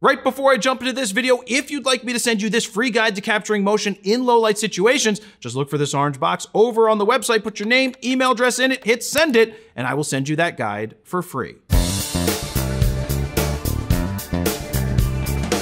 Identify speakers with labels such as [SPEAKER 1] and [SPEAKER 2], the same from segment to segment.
[SPEAKER 1] Right before I jump into this video, if you'd like me to send you this free guide to capturing motion in low light situations, just look for this orange box over on the website, put your name, email address in it, hit send it, and I will send you that guide for free.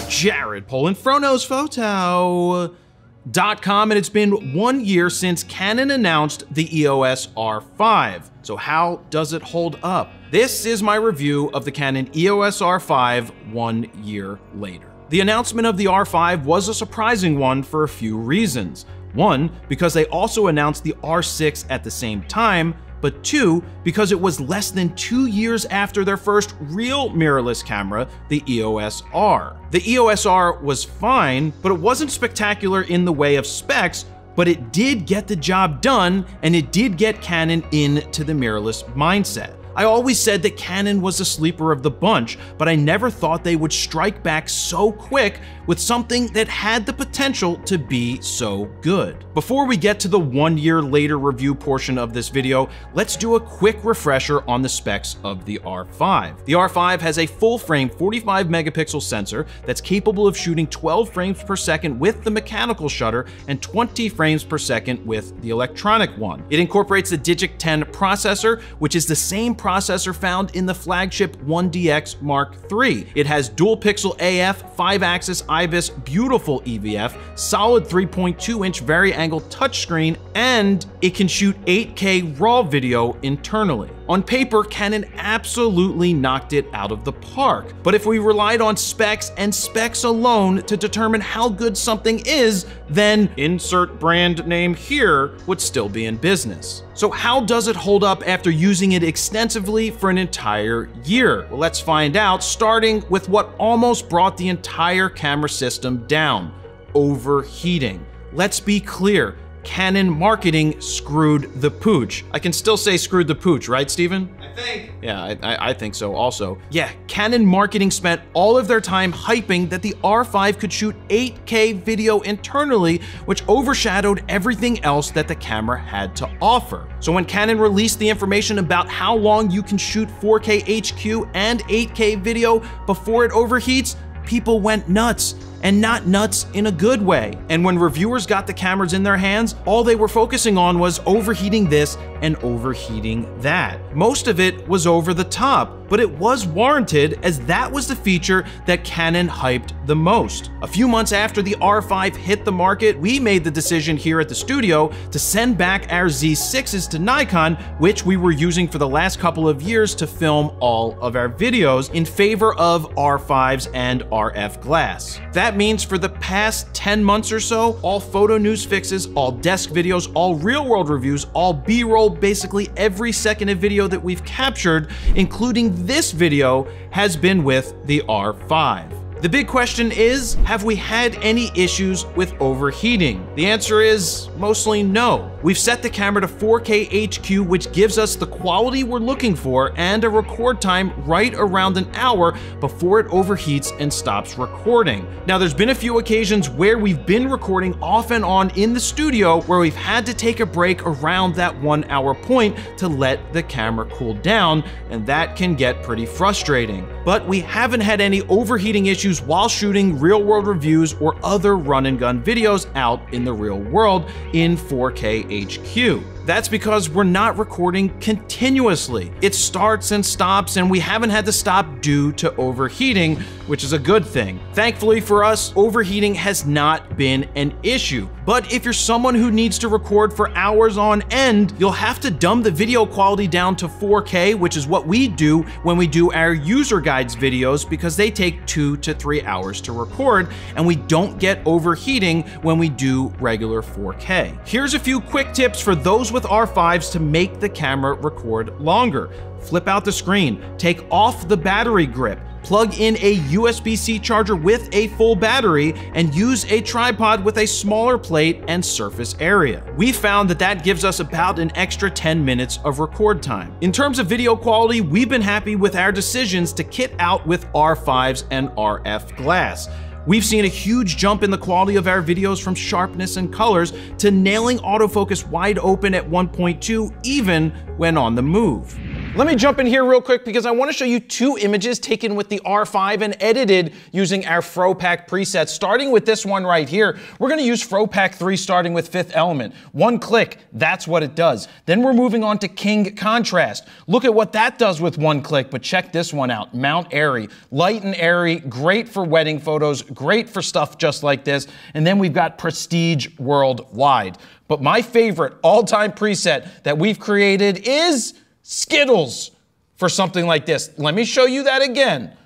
[SPEAKER 1] Jared Polin, FroKnowsPhoto.com, and it's been 1 year since Canon announced the EOS R5. So how does it hold up? This is my review of the Canon EOS R5 1 year later. The announcement of the R5 was a surprising one for a few reasons. One, because they also announced the R6 at the same time, but two, because it was less than 2 years after their first real mirrorless camera, the EOS R. The EOS R was fine, but it wasn't spectacular in the way of specs, but it did get the job done, and it did get Canon into the mirrorless mindset. I always said that Canon was the sleeper of the bunch, but I never thought they would strike back so quick with something that had the potential to be so good. Before we get to the 1 year later review portion of this video, let's do a quick refresher on the specs of the R5. The R5 has a full-frame 45 megapixel sensor that's capable of shooting 12 frames per second with the mechanical shutter and 20 frames per second with the electronic one. It incorporates the Digic 10 processor, which is the same processor found in the flagship 1DX Mark III. It has dual pixel AF, 5-axis IBIS, beautiful EVF, solid 3.2-inch vari-angle touchscreen, and it can shoot 8K RAW video internally. On paper, Canon absolutely knocked it out of the park. But if we relied on specs and specs alone to determine how good something is, then insert brand name here would still be in business. So how does it hold up after using it extensively for an entire year? Well, let's find out, starting with what almost brought the entire camera system down: overheating. Let's be clear. Canon marketing screwed the pooch. I can still say screwed the pooch, right, Steven?
[SPEAKER 2] I think.
[SPEAKER 1] Yeah, I think so also. Yeah, Canon marketing spent all of their time hyping that the R5 could shoot 8K video internally, which overshadowed everything else that the camera had to offer. So when Canon released the information about how long you can shoot 4K HQ and 8K video before it overheats, people went nuts. And not nuts in a good way. And when reviewers got the cameras in their hands, all they were focusing on was overheating this and overheating that. Most of it was over the top, but it was warranted, as that was the feature that Canon hyped the most. A few months after the R5 hit the market, we made the decision here at the studio to send back our Z6s to Nikon, which we were using for the last couple of years to film all of our videos, in favor of R5s and RF glass. That means for the past 10 months or so, all photo news fixes, all desk videos, all real-world reviews, all B-roll, basically every second of video that we've captured, including this video, has been with the R5. The big question is, have we had any issues with overheating? The answer is mostly no. We've set the camera to 4K HQ, which gives us the quality we're looking for and a record time right around an hour before it overheats and stops recording. Now, there's been a few occasions where we've been recording off and on in the studio where we've had to take a break around that 1 hour point to let the camera cool down, and that can get pretty frustrating. But we haven't had any overheating issues while shooting real-world reviews or other run-and-gun videos out in the real world in 4K HQ. That's because we're not recording continuously. It starts and stops, and we haven't had to stop due to overheating, which is a good thing. Thankfully for us, overheating has not been an issue. But if you're someone who needs to record for hours on end, you'll have to dumb the video quality down to 4K, which is what we do when we do our user guides videos, because they take 2 to 3 hours to record, and we don't get overheating when we do regular 4K. Here's a few quick tips for those with R5s to make the camera record longer. Flip out the screen, take off the battery grip, plug in a USB-C charger with a full battery, and use a tripod with a smaller plate and surface area. We found that that gives us about an extra 10 minutes of record time. In terms of video quality, we've been happy with our decisions to kit out with R5s and RF glass. We've seen a huge jump in the quality of our videos, from sharpness and colors to nailing autofocus wide open at 1.2 even when on the move. Let me jump in here real quick because I want to show you two images taken with the R5 and edited using our FroPack presets. Starting with this one right here, we're going to use FroPack 3 starting with Fifth Element. One click, that's what it does. Then we're moving on to King Contrast. Look at what that does with one click, but check this one out. Mount Airy, light and airy, great for wedding photos, great for stuff just like this. And then we've got Prestige Worldwide. But my favorite all-time preset that we've created is Skittles for something like this. Let me show you that again.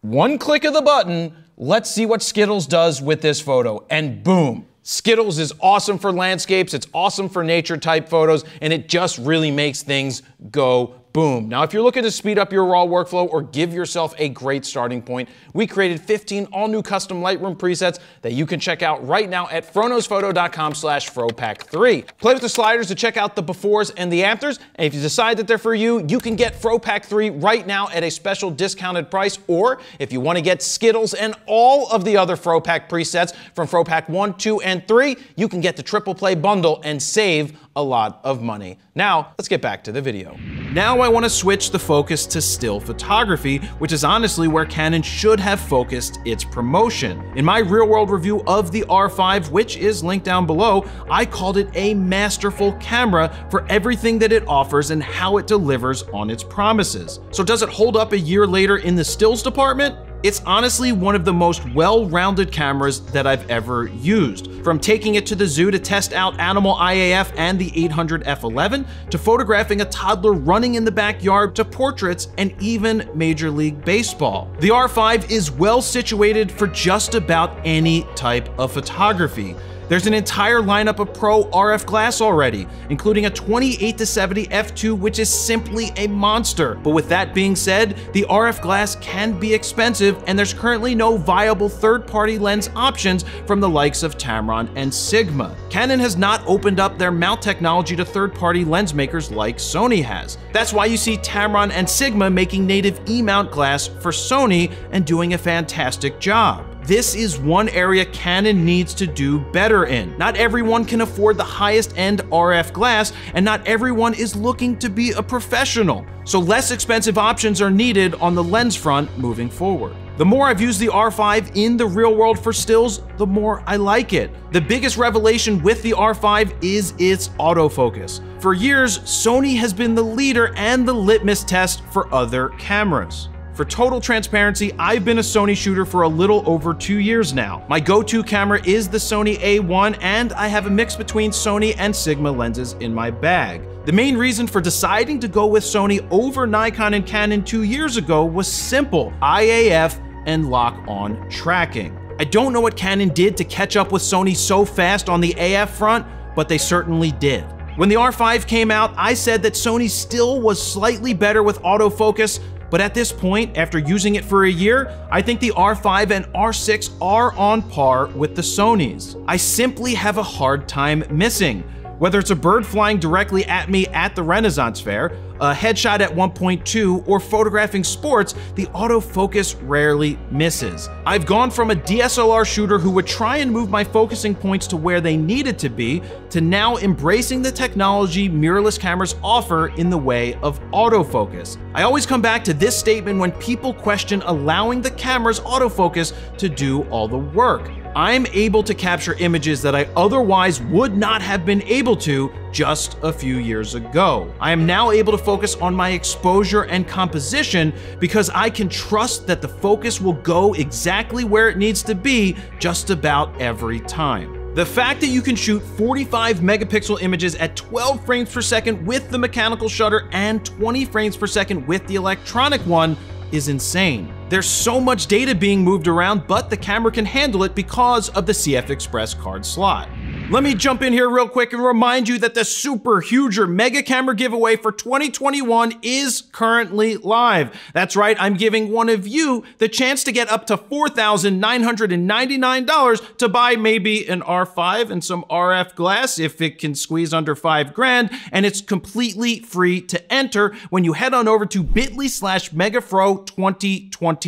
[SPEAKER 1] One click of the button, let's see what Skittles does with this photo, and boom. Skittles is awesome for landscapes, it's awesome for nature type photos, and it just really makes things go boom. Now, if you're looking to speed up your RAW workflow or give yourself a great starting point, we created 15 all-new custom Lightroom presets that you can check out right now at froknowsphoto.com/FroPack3. Play with the sliders to check out the befores and the afters, and if you decide that they're for you, you can get FroPack 3 right now at a special discounted price, or if you want to get Skittles and all of the other FroPack presets from FroPack 1, 2, and 3, you can get the triple play bundle and save a lot of money. Now, let's get back to the video. Now I want to switch the focus to still photography, which is honestly where Canon should have focused its promotion. In my real-world review of the R5, which is linked down below, I called it a masterful camera for everything that it offers and how it delivers on its promises. So does it hold up a year later in the stills department? It's honestly one of the most well-rounded cameras that I've ever used. From taking it to the zoo to test out animal IAF and the 800 f11, to photographing a toddler running in the backyard, to portraits and even Major League Baseball. The R5 is well situated for just about any type of photography. There's an entire lineup of pro RF glass already, including a 28-70 f2, which is simply a monster. But with that being said, the RF glass can be expensive, and there's currently no viable third-party lens options from the likes of Tamron and Sigma. Canon has not opened up their mount technology to third-party lens makers like Sony has. That's why you see Tamron and Sigma making native E-mount glass for Sony and doing a fantastic job. This is one area Canon needs to do better in. Not everyone can afford the highest end RF glass, and not everyone is looking to be a professional. So less expensive options are needed on the lens front moving forward. The more I've used the R5 in the real world for stills, the more I like it. The biggest revelation with the R5 is its autofocus. For years, Sony has been the leader and the litmus test for other cameras. For total transparency, I've been a Sony shooter for a little over 2 years now. My go-to camera is the Sony A1, and I have a mix between Sony and Sigma lenses in my bag. The main reason for deciding to go with Sony over Nikon and Canon 2 years ago was simple: IAF and lock-on tracking. I don't know what Canon did to catch up with Sony so fast on the AF front, but they certainly did. When the R5 came out, I said that Sony still was slightly better with autofocus, but at this point, after using it for a year, I think the R5 and R6 are on par with the Sonys. I simply have a hard time missing. Whether it's a bird flying directly at me at the Renaissance Fair, a headshot at 1.2, or photographing sports, the autofocus rarely misses. I've gone from a DSLR shooter who would try and move my focusing points to where they needed to be, to now embracing the technology mirrorless cameras offer in the way of autofocus. I always come back to this statement when people question allowing the camera's autofocus to do all the work. I'm able to capture images that I otherwise would not have been able to just a few years ago. I am now able to focus on my exposure and composition because I can trust that the focus will go exactly where it needs to be just about every time. The fact that you can shoot 45 megapixel images at 12 frames per second with the mechanical shutter and 20 frames per second with the electronic one is insane. There's so much data being moved around, but the camera can handle it because of the CF Express card slot. Let me jump in here real quick and remind you that the super huger mega camera giveaway for 2021 is currently live. That's right, I'm giving one of you the chance to get up to $4,999 to buy maybe an R5 and some RF glass if it can squeeze under $5,000, and it's completely free to enter when you head on over to bit.ly/megafro2021.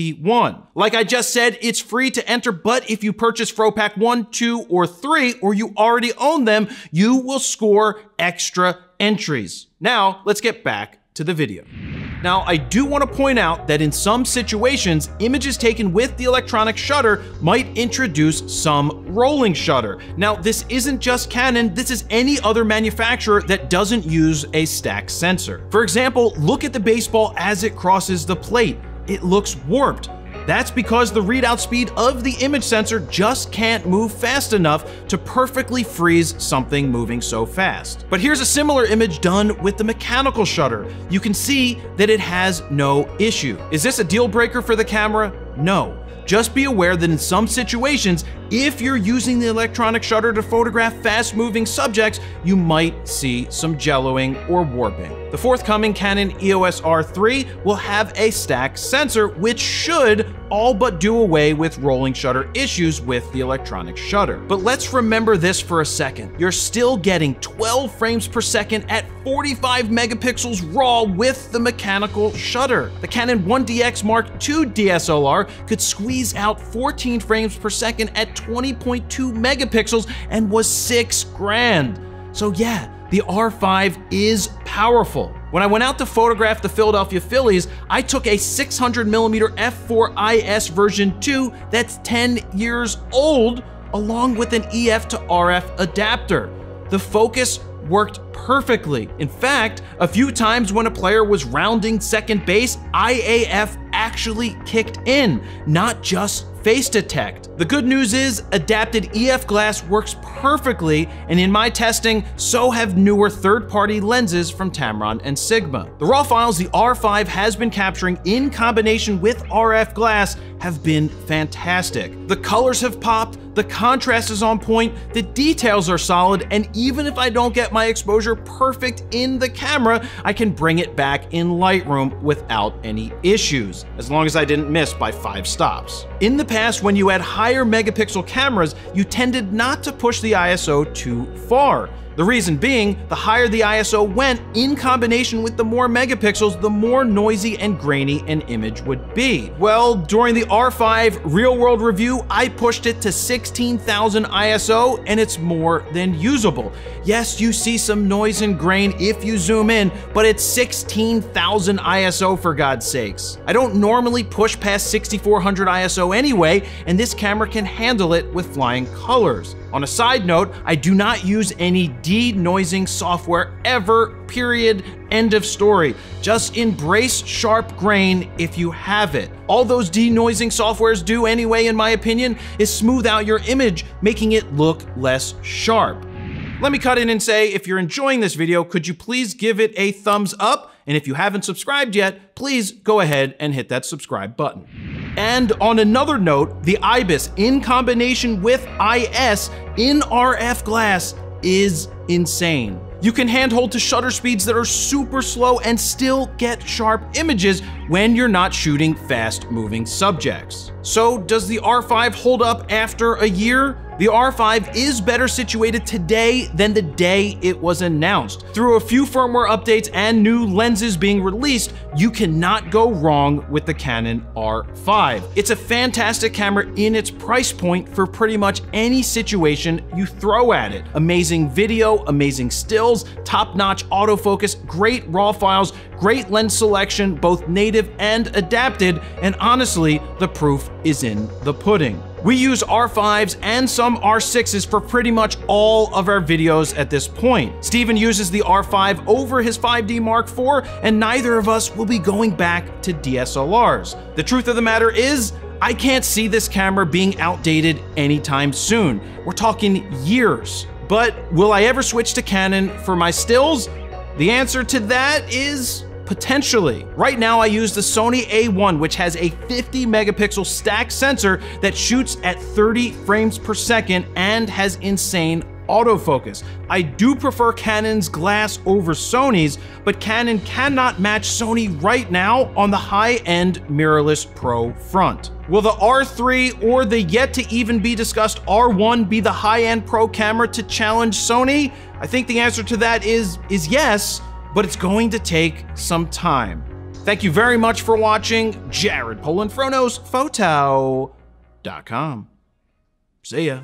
[SPEAKER 1] Like I just said, it's free to enter, but if you purchase FroPack 1, 2, or 3, or you already own them, you will score extra entries. Now, let's get back to the video. Now, I do want to point out that in some situations, images taken with the electronic shutter might introduce some rolling shutter. Now, this isn't just Canon, this is any other manufacturer that doesn't use a stack sensor. For example, look at the baseball as it crosses the plate. It looks warped. That's because the readout speed of the image sensor just can't move fast enough to perfectly freeze something moving so fast. But here's a similar image done with the mechanical shutter. You can see that it has no issue. Is this a deal breaker for the camera? No. Just be aware that in some situations, if you're using the electronic shutter to photograph fast-moving subjects, you might see some jelloing or warping. The forthcoming Canon EOS R5 will have a stack sensor, which should all but do away with rolling shutter issues with the electronic shutter. But let's remember this for a second. You're still getting 12 frames per second at 45 megapixels raw with the mechanical shutter. The Canon 1DX Mark II DSLR could squeeze out 14 frames per second at 20.2 megapixels and was $6,000. So yeah, the R5 is powerful. When I went out to photograph the Philadelphia Phillies, I took a 600mm f4IS version 2 that's 10 years old, along with an EF to RF adapter. The focus worked perfectly. In fact, a few times when a player was rounding second base, IAF actually kicked in, not just face detect. The good news is adapted EF glass works perfectly, and in my testing, so have newer third-party lenses from Tamron and Sigma. The raw files the R5 has been capturing in combination with RF glass have been fantastic. The colors have popped, the contrast is on point, the details are solid, and even if I don't get my exposure perfect in the camera, I can bring it back in Lightroom without any issues, as long as I didn't miss by 5 stops. In the past, when you had higher megapixel cameras, you tended not to push the ISO too far. The reason being, the higher the ISO went in combination with the more megapixels, the more noisy and grainy an image would be. Well, during the R5 real-world review, I pushed it to 16,000 ISO, and it's more than usable. Yes, you see some noise and grain if you zoom in, but it's 16,000 ISO for God's sakes. I don't normally push past 6400 ISO anyway, and this camera can handle it with flying colors. On a side note, I do not use any denoising software ever, period, end of story. Just embrace sharp grain if you have it. All those denoising softwares do anyway, in my opinion, is smooth out your image, making it look less sharp. Let me cut in and say, if you're enjoying this video, could you please give it a thumbs up? And if you haven't subscribed yet, please go ahead and hit that subscribe button. And on another note, the IBIS in combination with IS in RF glass is insane. You can handhold to shutter speeds that are super slow and still get sharp images when you're not shooting fast-moving subjects. So does the R5 hold up after a year? The R5 is better situated today than the day it was announced. Through a few firmware updates and new lenses being released, you cannot go wrong with the Canon R5. It's a fantastic camera in its price point for pretty much any situation you throw at it. Amazing video, amazing stills, top-notch autofocus, great raw files, great lens selection, both native and adapted, and honestly, the proof is in the pudding. We use R5s and some R6s for pretty much all of our videos at this point. Steven uses the R5 over his 5D Mark IV, and neither of us will be going back to DSLRs. The truth of the matter is, I can't see this camera being outdated anytime soon. We're talking years. But will I ever switch to Canon for my stills? The answer to that is potentially. Right now I use the Sony A1, which has a 50 megapixel stack sensor that shoots at 30 frames per second and has insane autofocus. I do prefer Canon's glass over Sony's, but Canon cannot match Sony right now on the high-end mirrorless Pro front. Will the R3 or the yet to even be discussed R1 be the high-end Pro camera to challenge Sony? I think the answer to that is yes, but it's going to take some time. Thank you very much for watching. Jared Polinfronos, Photo.com. See ya.